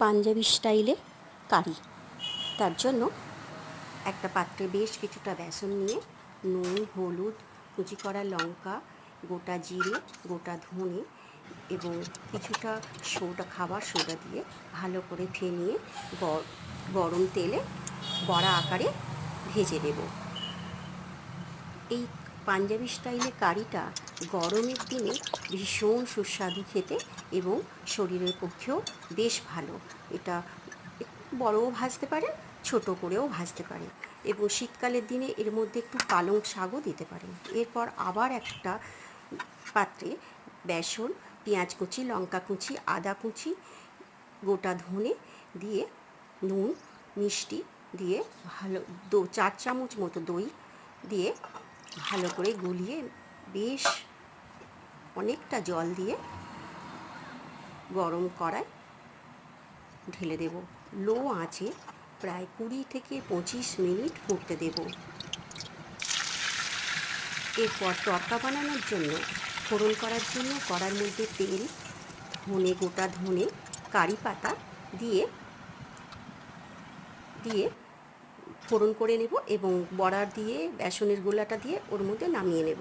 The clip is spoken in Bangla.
পাঞ্জাবি স্টাইলে কারি। তার জন্য একটা পাত্রে বেশ কিছুটা বেসন নিয়ে নুন, হলুদ, কুচি করা লঙ্কা, গোটা জিরে, গোটা ধনে এবং কিছুটা খাবার সোডা দিয়ে ভালো করে ফেনিয়ে গরম তেলে বড়া আকারে ভেজে নেব। এই পাঞ্জাবি স্টাইলে কারিটা গরমের দিনে ভীষণ সুস্বাদু খেতে এবং শরীরের পক্ষেও বেশ ভালো। এটা বড়ও ভাজতে পারেন, ছোট করেও ভাজতে পারেন এবং শীতকালের দিনে এর মধ্যে একটু পালং শাকও দিতে পারেন। এরপর আবার একটা পাত্রে বেসন, পেঁয়াজ কুচি, লঙ্কা কুচি, আদা কুচি, গোটা ধনে দিয়ে নুন, মিষ্টি দিয়ে ভালো 4 চামচ মতো দই দিয়ে ভালো করে গুলিয়ে বেশ অনেকটা জল দিয়ে গরম কড়ায় ঢেলে দেব। লো আঁচে প্রায় 20 থেকে 25 মিনিট ফুটতে দেব। এরপর তড়কা বানানোর জন্য ফোড়ন করার জন্য কড়ার মধ্যে তেল, গোটা ধনে, কারি পাতা দিয়ে ফোড়ন করে নেব এবং বড়া দিয়ে বেসনের গোলাটা দিয়ে ওর মধ্যে নামিয়ে নেব।